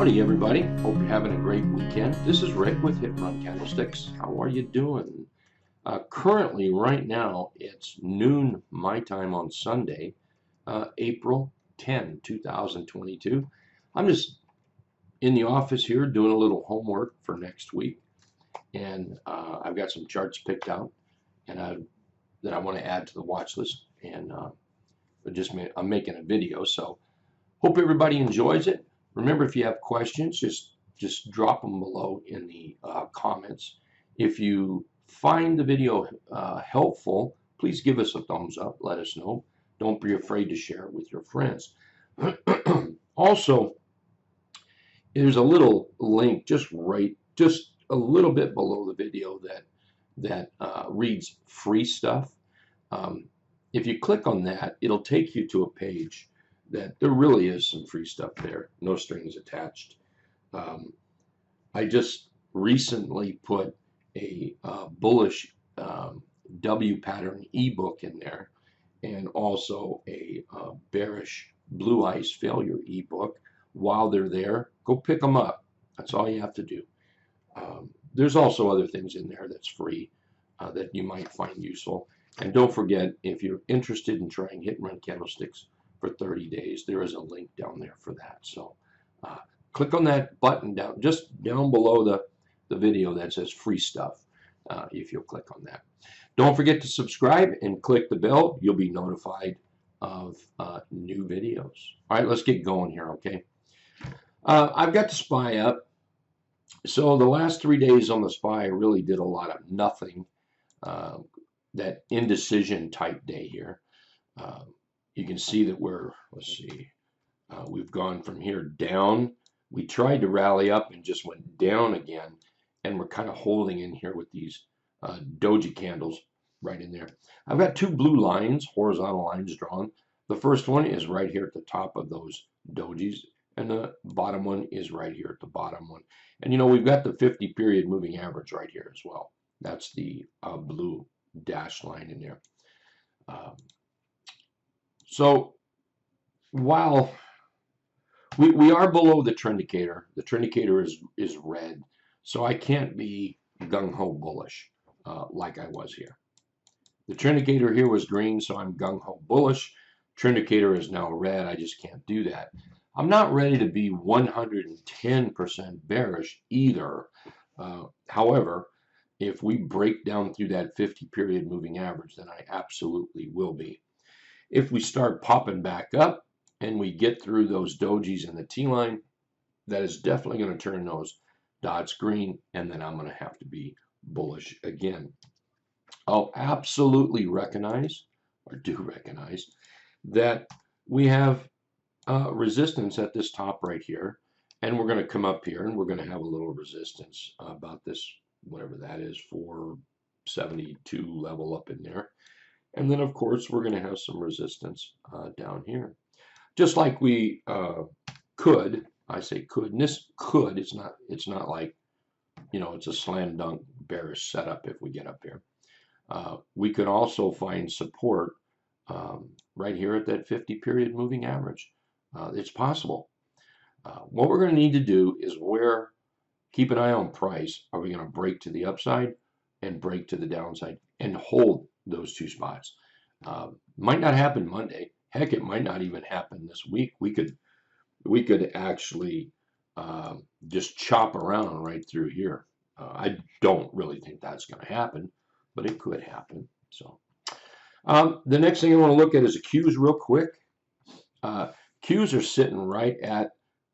Howdy everybody, hope you're having a great weekend. This is Rick with Hit and Run Candlesticks. How are you doing? Currently, right now, it's noon my time on Sunday, April 10, 2022. I'm just in the office here doing a little homework for next week, and I've got some charts picked out and that I want to add to the watch list, and I'm making a video, so hope everybody enjoys it. Remember, if you have questions, just drop them below in the comments. If you find the video helpful, please give us a thumbs up. Let us know. Don't be afraid to share it with your friends. Also, there's a little link just a little bit below the video that reads free stuff. If you click on that, it'll take you to a page that there really is some free stuff there, no strings attached. I just recently put a Bullish W pattern ebook in there, and also a Bearish blue ice failure ebook. While they're there, go pick them up. That's all you have to do. There's also other things in there that's free that you might find useful. And don't forget, if you're interested in trying hit and run candlesticks for 30 days, there is a link down there for that. So click on that button just down below the video that says free stuff, if you'll click on that. Don't forget to subscribe and click the bell. You'll be notified of new videos. All right, let's get going here, okay? I've got the SPY up. So the last 3 days on the SPY really did a lot of nothing. That indecision type day here. You can see that we've gone from here down. We tried to rally up and just went down again, and we're kind of holding in here with these doji candles right in there. I've got two blue lines, horizontal lines drawn. The first one is right here at the top of those dojis, and the bottom one is right here at the bottom one. And you know, we've got the 50 period moving average right here as well. That's the blue dashed line in there. So while we are below the trend indicator is red, so I can't be gung-ho bullish like I was here. The trend indicator here was green, so I'm gung-ho bullish. Trend indicator is now red. I just can't do that. I'm not ready to be 110% bearish either. However, if we break down through that 50 period moving average, then I absolutely will be. If we start popping back up and we get through those dojis and the T-line, that is definitely going to turn those dots green, and then I'm going to have to be bullish again. I'll absolutely recognize that we have resistance at this top right here, and we're going to come up here and we're going to have a little resistance about this, whatever that is, 472 level up in there. And then, of course, we're going to have some resistance down here. Just like we could, I say could, and this could, it's not like, you know, it's a slam dunk bearish setup if we get up here. We could also find support right here at that 50 period moving average. It's possible. What we're going to need to do is keep an eye on price. Are we going to break to the upside and break to the downside and hold those two spots? Might not happen Monday. Heck, it might not even happen this week. We could actually just chop around right through here. I don't really think that's going to happen, but it could happen. So the next thing I want to look at is the Qs real quick. Qs are sitting right at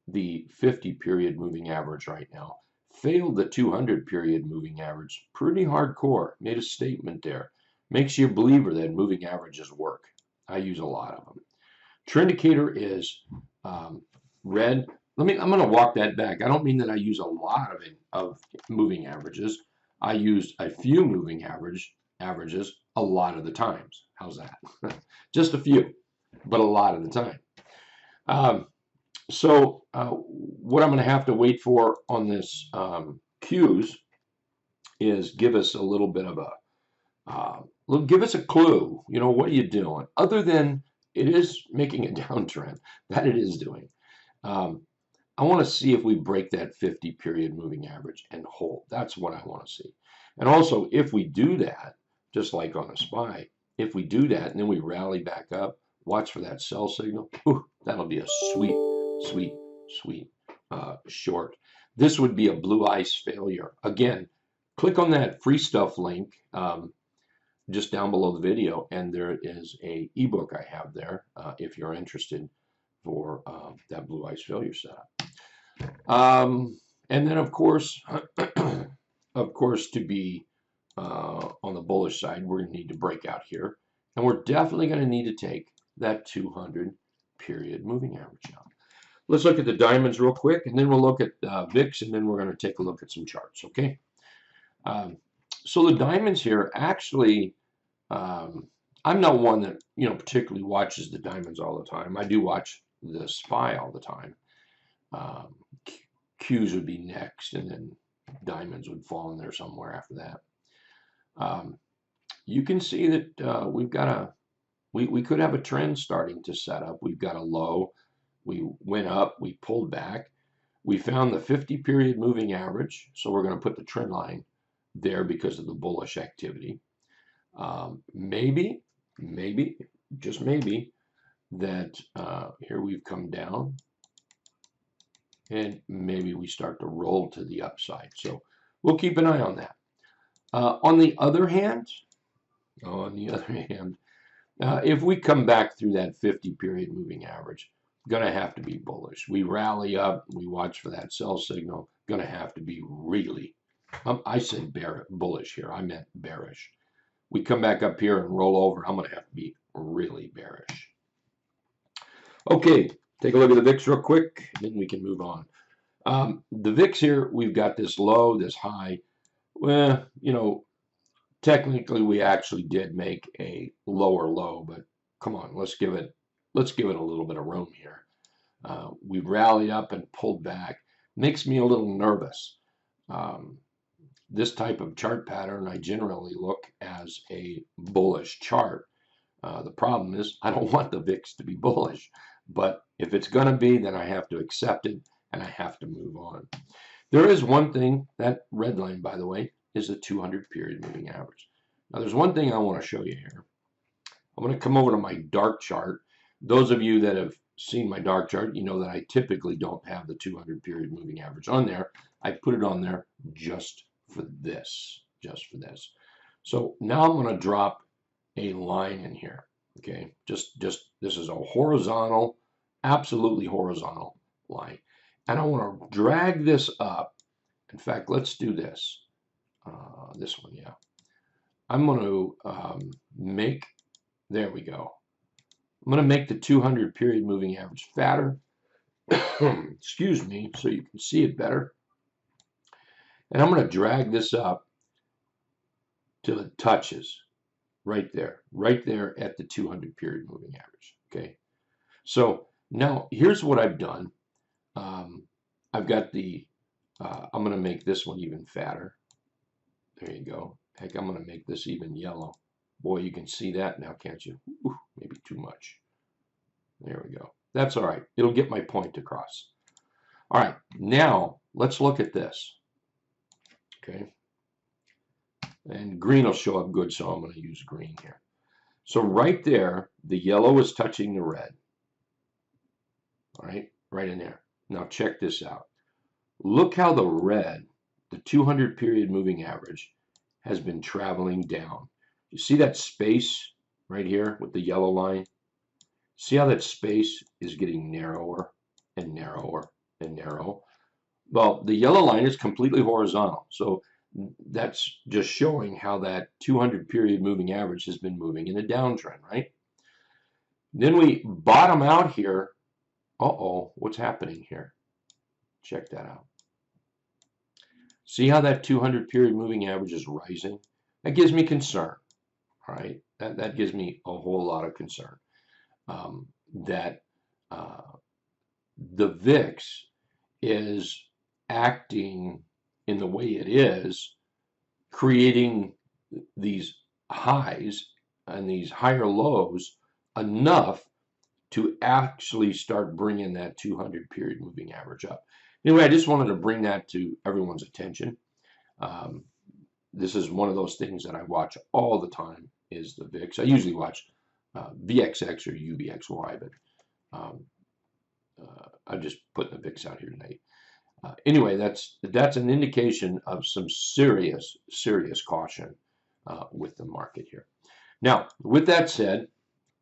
the 50 period moving average right now. Failed the 200 period moving average pretty hardcore. Made a statement there. Makes you a believer that moving averages work. I use a lot of them. Trend indicator is red. I'm going to walk that back. I don't mean that I use a lot of moving averages. I use a few moving averages a lot of the times. How's that? Just a few, but a lot of the time. So what I'm going to have to wait for on this Qs is give us a little bit of give us a clue. You know, what are you doing? Other than it is making a downtrend, that it is doing. I want to see if we break that 50 period moving average and hold. That's what I want to see. And also, if we do that, just like on a SPY, if we do that and then we rally back up, watch for that sell signal. Whew, that'll be a sweet, sweet, sweet short. This would be a blue ice failure. Again, click on that free stuff link just down below the video, and there is a ebook I have there if you're interested for that blue ice failure setup. And then of course, to be on the bullish side, we're going to need to break out here, and we're definitely going to need to take that 200 period moving average out. Let's look at the diamonds real quick, and then we'll look at VIX, and then we're going to take a look at some charts. Okay. So the diamonds here, actually, I'm not one that particularly watches the diamonds all the time. I do watch the SPY all the time. Qs would be next, and then diamonds would fall in there somewhere after that. You can see that we've got we could have a trend starting to set up. We've got a low. We went up. We pulled back. We found the 50 period moving average. So we're going to put the trend line there because of the bullish activity. Maybe, just maybe, that here we've come down, and maybe we start to roll to the upside. So we'll keep an eye on that. On the other hand, if we come back through that 50 period moving average, gonna have to be bullish. We rally up, we watch for that sell signal, gonna have to be really, I said bullish here, I meant bearish. We come back up here and roll over, I'm gonna have to be really bearish. Okay, take a look at the VIX real quick, then we can move on. The VIX here, we've got this low, this high. Well, technically we actually did make a lower low, but come on, let's give it a little bit of room here. We rallied up and pulled back. Makes me a little nervous. This type of chart pattern I generally look as a bullish chart. The problem is I don't want the VIX to be bullish, but if it's going to be, then I have to accept it and I have to move on. There is one thing, that red line, by the way, is the 200 period moving average. Now there's one thing I want to show you here. I'm going to come over to my dark chart. Those of you that have seen my dark chart, you know that I typically don't have the 200 period moving average on there. I put it on there just for this. So now I'm going to drop a line in here. Okay, just this is a horizontal, absolutely horizontal line, and I want to drag this up. In fact, let's do this. This one, yeah. I'm going to make. There we go. I'm going to make the 200 period moving average fatter. Excuse me, so you can see it better. And I'm going to drag this up till it touches right there at the 200 period moving average. Okay. So now here's what I've done. I've got the, I'm going to make this one even fatter. There you go. Heck, I'm going to make this even yellow. Boy, you can see that now, can't you? Ooh, maybe too much. There we go. That's all right. It'll get my point across. All right, now let's look at this. Okay. And green will show up good, so I'm going to use green here. So right there, the yellow is touching the red. All right, right in there. Now check this out. Look how the red, the 200 period moving average, has been traveling down. You see that space right here with the yellow line? See how that space is getting narrower and narrower and narrow? Well, the yellow line is completely horizontal. So that's just showing how that 200 period moving average has been moving in a downtrend, right? Then we bottom out here. Uh-oh, what's happening here? Check that out. See how that 200 period moving average is rising? That gives me concern, all right? That gives me a whole lot of concern. That the VIX is acting in the way it is, creating these highs and these higher lows enough to actually start bringing that 200 period moving average up. Anyway, I just wanted to bring that to everyone's attention. This is one of those things that I watch all the time is the VIX. I usually watch VXX or UVXY, but I'm just putting the VIX out here tonight. Anyway, that's an indication of some serious caution with the market here. Now, with that said,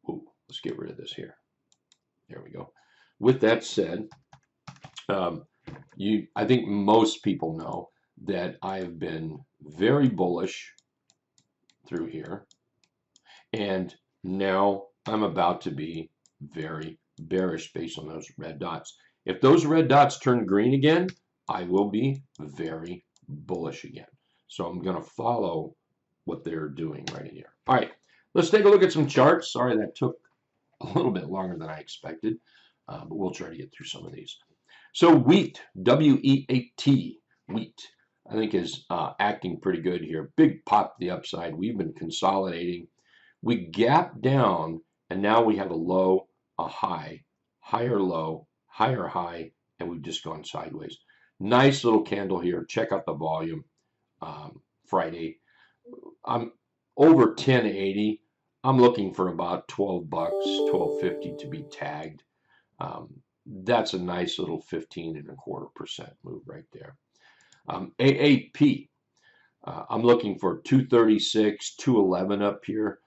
let's get rid of this here. There we go. With that said, I think most people know that I have been very bullish through here, and now I'm about to be very bearish based on those red dots. If those red dots turn green again, I will be very bullish again. So I'm going to follow what they're doing right in here. All right, let's take a look at some charts. Sorry that took a little bit longer than I expected, but we'll try to get through some of these. So wheat, W-E-A-T, wheat, I think is acting pretty good here. Big pop to the upside. We've been consolidating. We gapped down, and now we have a low, a high, higher low, higher high, and we've just gone sideways. Nice little candle here. Check out the volume. Friday. I'm over 1080. I'm looking for about 12 bucks, 12.50 to be tagged. That's a nice little 15.25% move right there. AAP. I'm looking for 236, 211 up here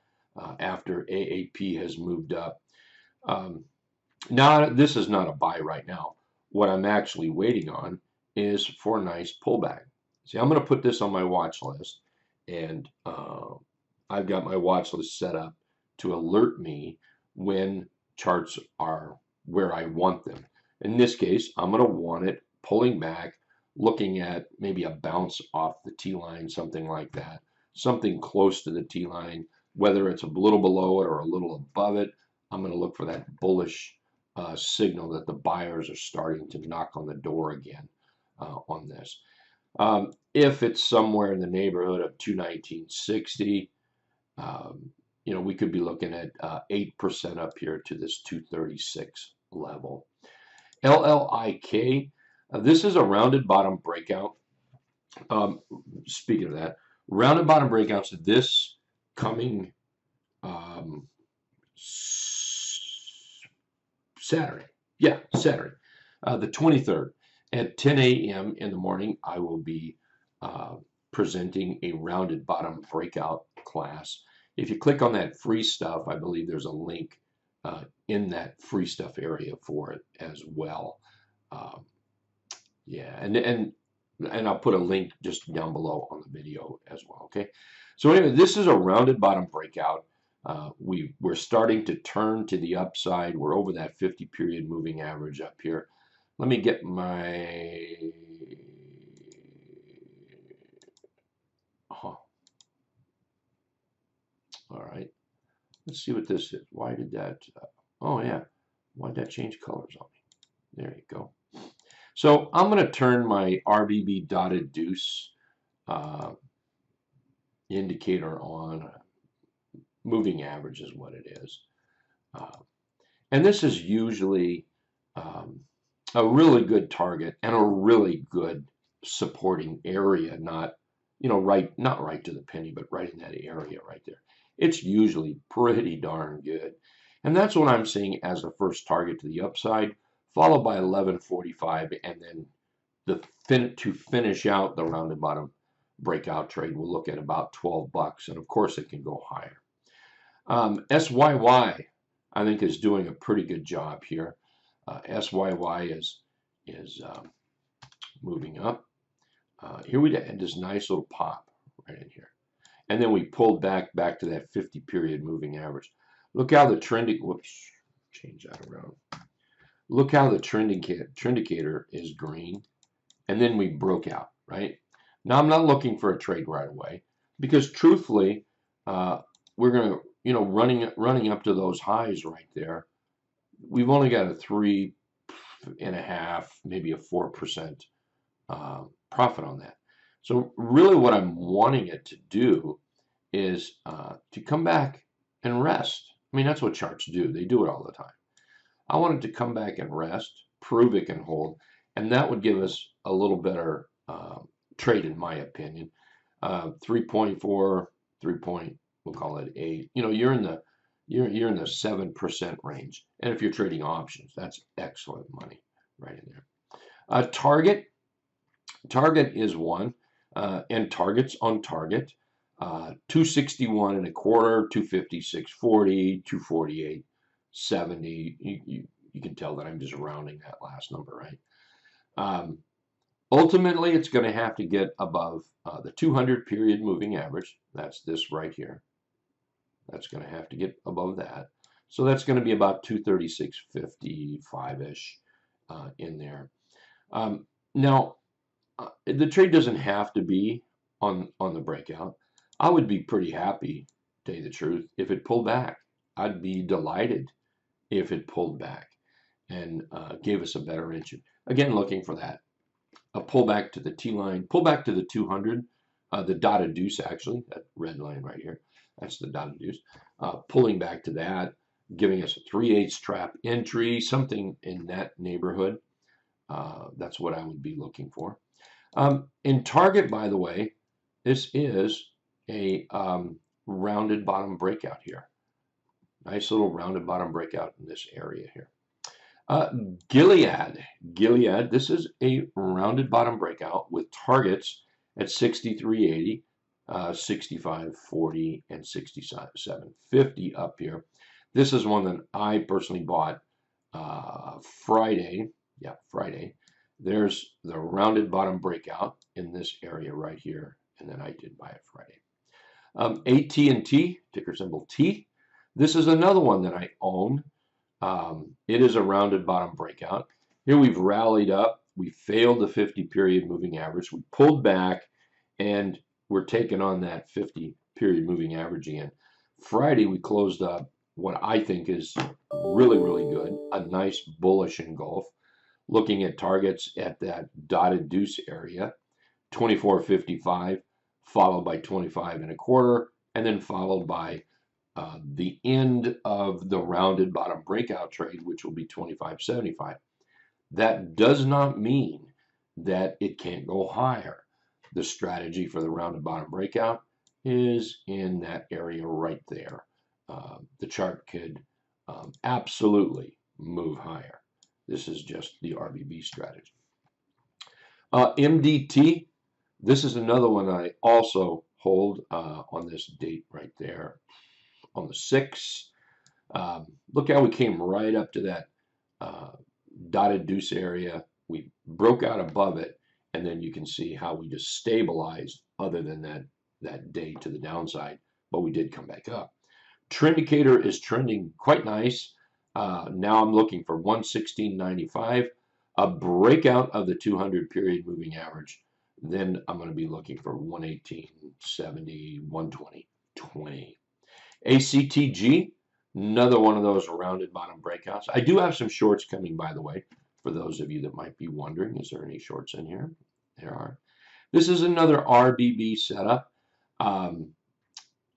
after AAP has moved up. Now, this is not a buy right now. What I'm actually waiting on is for a nice pullback. See, I'm going to put this on my watch list, and I've got my watch list set up to alert me when charts are where I want them. In this case, I'm going to want it pulling back, looking at maybe a bounce off the T-line, something like that, something close to the T-line, whether it's a little below it or a little above it. I'm going to look for that bullish signal that the buyers are starting to knock on the door again on this. If it's somewhere in the neighborhood of 219.60, you know, we could be looking at 8% up here to this 236 level. LLIK, this is a rounded bottom breakout. Speaking of that, rounded bottom breakouts, this coming Saturday. Yeah, Saturday, the 23rd at 10 a.m. in the morning, I will be presenting a rounded bottom breakout class. If you click on that free stuff, I believe there's a link in that free stuff area for it as well. Yeah, and I'll put a link just down below on the video as well. Okay, so anyway, this is a rounded bottom breakout. We're starting to turn to the upside. We're over that 50 period moving average up here. Let me get my all right, let's see what this is. Why did that oh yeah, why did that change colors on me? There you go. So I'm going to turn my RBB dotted deuce indicator on. Moving average is what it is. And this is usually a really good target and a really good supporting area, not, you know, not right to the penny, but right in that area right there. It's usually pretty darn good. And that's what I'm seeing as the first target to the upside, followed by 1145, and then to finish out the rounded bottom breakout trade, we'll look at about 12 bucks, and of course it can go higher. SYY, I think, is doing a pretty good job here. SYY is moving up. Here we had this nice little pop right in here. And then we pulled back to that 50 period moving average. Look how the trending, whoops, change that around. Look how the trend indicator is green. And then we broke out, right? Now I'm not looking for a trade right away because truthfully, we're going to, you know, running up to those highs right there. We've only got a 3.5%, maybe a 4% profit on that. So really what I'm wanting it to do is to come back and rest. I mean, that's what charts do. They do it all the time. I want it to come back and rest, prove it can hold, and that would give us a little better trade, in my opinion. 3.4, 3 point, we'll call it 8. You know, you're in the 7% range, and if you're trading options, that's excellent money right in there. Target is one, and targets on target. 261 and a quarter, 256.40, 248.70. You can tell that I'm just rounding that last number, right? Ultimately, it's going to have to get above the 200 period moving average. That's this right here. That's going to have to get above that. So that's going to be about 236.55-ish in there. Now, the trade doesn't have to be on the breakout. I would be pretty happy, to tell you the truth, if it pulled back. I'd be delighted if it pulled back and gave us a better entry. Again, looking for that. A pullback to the T line, pullback to the 200, the dotted deuce actually, that red line right here, that's the dotted deuce. Pulling back to that, giving us a 3/8 trap entry, something in that neighborhood. That's what I would be looking for. In target, by the way, this is a rounded bottom breakout here. Nice little rounded bottom breakout in this area here. Gilead, this is a rounded bottom breakout with targets at 63.80, 65.40, and 67.50 up here. This is one that I personally bought Friday. Yeah, Friday. There's the rounded bottom breakout in this area right here, and then I did buy it Friday. AT&T, ticker symbol T. This is another one that I own. It is a rounded bottom breakout. Here we've rallied up. We failed the 50 period moving average. We pulled back, and we're taking on that 50 period moving average again. Friday, we closed up what I think is really, really good. A nice bullish engulf. Looking at targets at that dotted deuce area, 24.55, followed by 25 and a quarter, and then followed by the end of the rounded bottom breakout trade, which will be 25.75. That does not mean that it can't go higher. The strategy for the rounded bottom breakout is in that area right there. The chart could absolutely move higher. This is just the RBB strategy. MDT, this is another one I also hold on this date right there. On the 6th, look how we came right up to that dotted deuce area. We broke out above it, and then you can see how we just stabilized other than that day to the downside, but we did come back up. Trendicator is trending quite nice. Now I'm looking for 116.95, a breakout of the 200 period moving average. Then I'm going to be looking for 118.70, 120.20. ACTG, another one of those rounded bottom breakouts. I do have some shorts coming, by the way, for those of you that might be wondering, is there any shorts in here? There are. This is another RBB setup.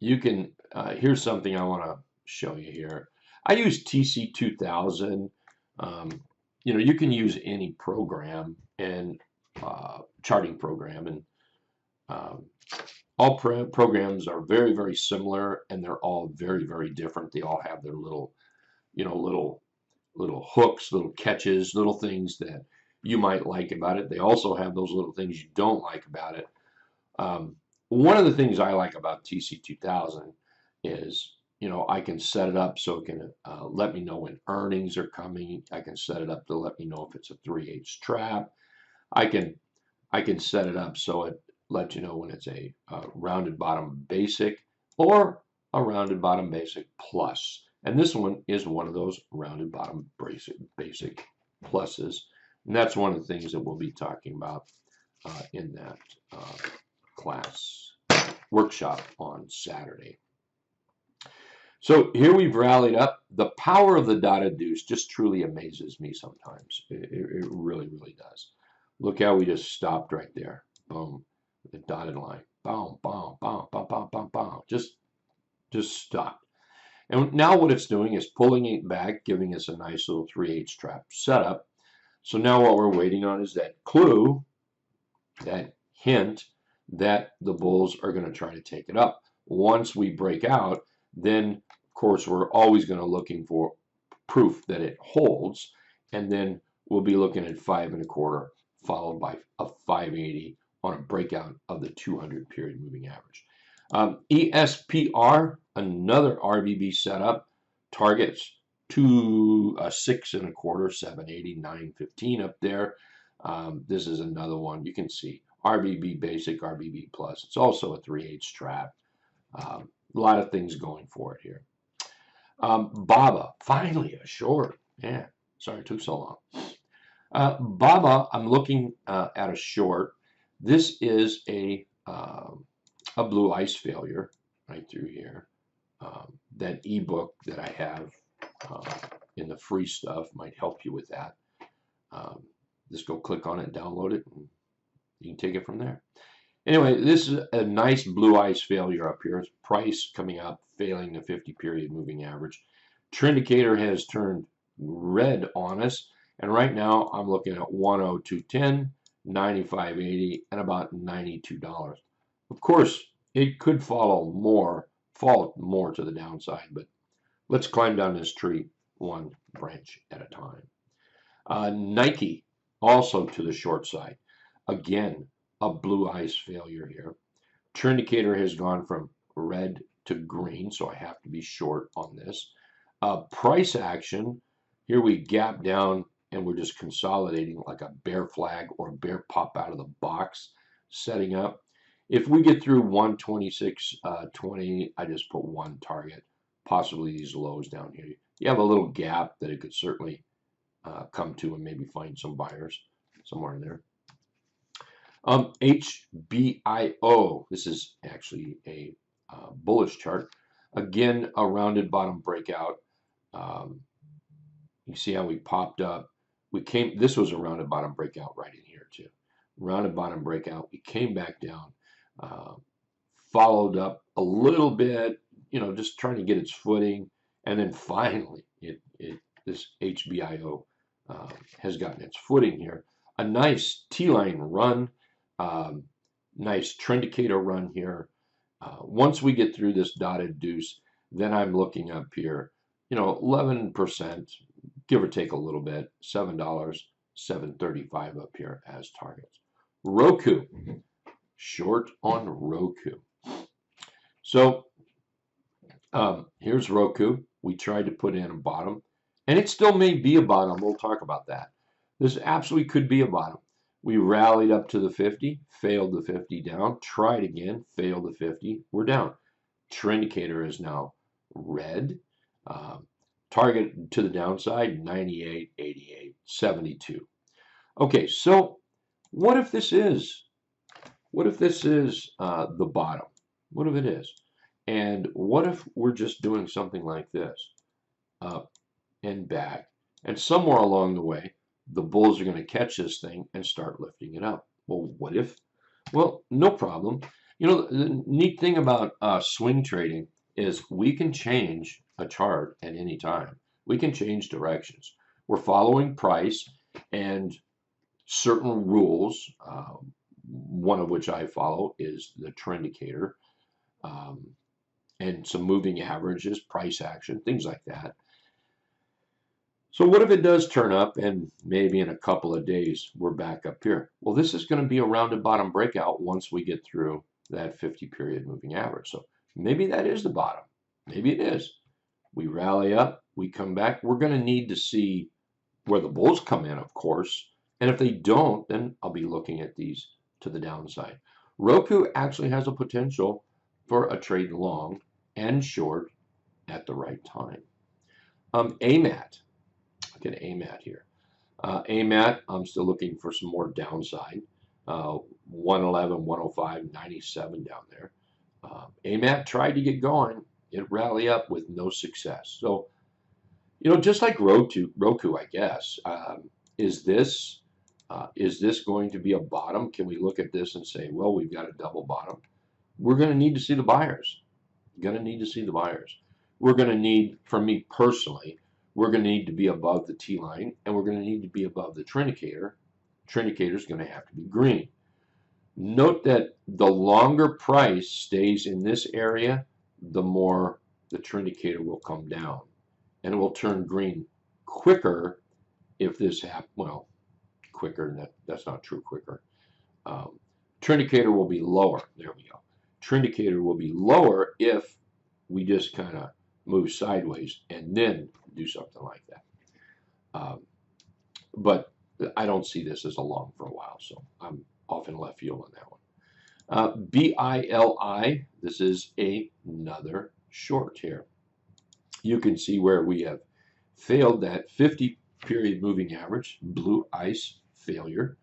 You can, here's something I want to show you here. I use TC2000. You know, you can use any program and charting program, and all programs are very, very similar, and they're all very, very different. They all have their little, you know, little hooks, little catches, little things that you might like about it. They also have those little things you don't like about it. One of the things I like about TC2000 is, you know, I can set it up so it can let me know when earnings are coming. I can set it up to let me know if it's a 3/8 trap. I can set it up so it lets you know when it's a rounded bottom basic or a rounded bottom basic plus. And this one is one of those rounded bottom basic pluses. And that's one of the things that we'll be talking about in that class workshop on Saturday. So here we've rallied up. The power of the dotted deuce just truly amazes me sometimes. It really, really does. Look how we just stopped right there. Boom. The dotted line. Boom, boom, boom, boom, boom, boom, boom. Just stopped. And now what it's doing is pulling it back, giving us a nice little 3/8 trap setup. So now what we're waiting on is that clue, that hint that the bulls are going to try to take it up. Once we break out, then of course we're always going to looking for proof that it holds, and then we'll be looking at 5 1/4 followed by a 580 on a breakout of the 200 period moving average. ESPR, another RBB setup, targets 6 1/4, 780, 915 up there. This is another one. You can see RBB basic, RBB plus. It's also a 3/8 trap. A lot of things going for it here. BABA, finally a short. Yeah, sorry it took so long. BABA, I'm looking at a short. This is a blue ice failure right through here. That ebook that I have in the free stuff might help you with that. Just go click on it, download it, and you can take it from there. Anyway, this is a nice blue ice failure up here. It's price coming up, failing the 50 period moving average. Trend indicator has turned red on us, and right now I'm looking at 102.10, 95.80, and about $92. Of course, it could fall more to the downside, but let's climb down this tree one branch at a time. Nike, also to the short side. Again, a blue ice failure here. Trend indicator has gone from red to green, so I have to be short on this. Price action, here we gap down and we're just consolidating like a bear flag or a bear pop out of the box, setting up. If we get through 126.20, I just put one target, possibly these lows down here. You have a little gap that it could certainly come to and maybe find some buyers somewhere in there. HBIO, this is actually a bullish chart. Again, a rounded bottom breakout. You see how we popped up. This was a rounded bottom breakout right in here too. Rounded bottom breakout. We came back down, followed up a little bit, just trying to get its footing. And then finally, this HBIO has gotten its footing here. A nice T-line run, nice trend indicator run here. Once we get through this dotted deuce, then I'm looking up here, 11%, give or take a little bit, $7, $7.35 up here as targets. Roku, short on Roku. So here's Roku. We tried to put in a bottom, and it still may be a bottom. We'll talk about that. This absolutely could be a bottom. We rallied up to the 50, failed the 50 down, tried again, failed the 50, we're down. Trend indicator is now red. Target to the downside, 98, 88, 72. Okay, so what if this is the bottom? What if it is? And what if we're just doing something like this, up and back, and somewhere along the way, the bulls are going to catch this thing and start lifting it up? Well, what if? Well, no problem. The neat thing about swing trading is we can change a chart at any time. We can change directions. We're following price and certain rules, one of which I follow is the trend indicator, and some moving averages, price action, things like that. So what if it does turn up and maybe in a couple of days we're back up here? Well, this is going to be a rounded bottom breakout once we get through that 50 period moving average. So maybe that is the bottom. Maybe it is. We rally up, we come back. We're going to need to see where the bulls come in, of course. And if they don't, then I'll be looking at these to the downside. Roku actually has a potential for a trade long and short at the right time. AMAT. Look at AMAT here. AMAT, I'm still looking for some more downside. 111, 105, 97 down there. AMAT tried to get going. It rallied up with no success. So, just like Roku, I guess, is this going to be a bottom? Can we look at this and say, well, we've got a double bottom? We're going to need to see the buyers. we're going to need, for me personally, we're going to need to be above the T line, and we're going to need to be above the trinicator. Trinicator is going to have to be green. Note that the longer price stays in this area, the more the trinicator will come down, and it will turn green quicker if this happens. Well, quicker, that's not true, quicker. Trinicator will be lower. There we go. Trinicator will be lower if we just kind of move sideways and then do something like that. But I don't see this as a long for a while, so I'm off in left field on that one. BILI, this is another short here. You can see where we have failed that 50-period moving average, blue ice failure.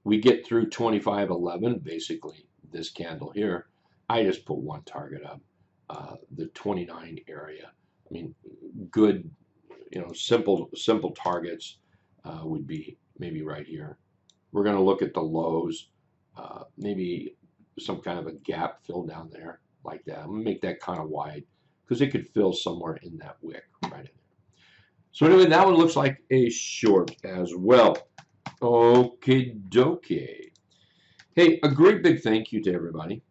We get through 25.11, basically this candle here. I just put one target up, the 29 area. I mean, good, simple targets would be maybe right here. We're going to look at the lows, maybe some kind of a gap fill down there like that. I'm going to make that kind of wide because it could fill somewhere in that wick right in there. So anyway, that one looks like a short as well. Okay, dokie. Hey, a great big thank you to everybody,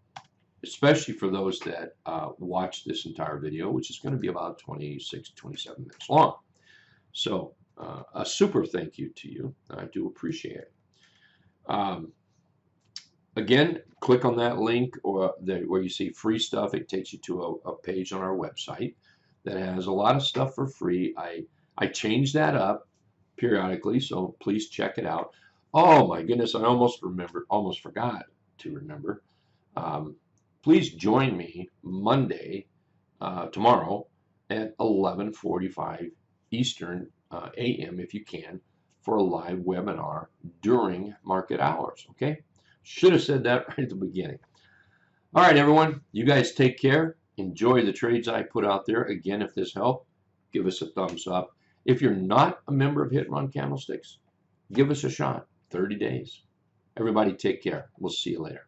especially for those that watched this entire video, which is going to be about 26, 27 minutes long. So a super thank you to you. I do appreciate it. Again, click on that link or where you see free stuff. It takes you to a page on our website that has a lot of stuff for free. I change that up periodically, so please check it out. Oh my goodness, I almost forgot to remember. Please join me Monday, tomorrow at 11:45 Eastern a.m. if you can, for a live webinar during market hours. Okay, should have said that right at the beginning. All right, everyone, you guys take care. Enjoy the trades I put out there. Again, if this helped, give us a thumbs up. If you're not a member of Hit and Run Candlesticks, give us a shot. 30 days. Everybody take care. We'll see you later.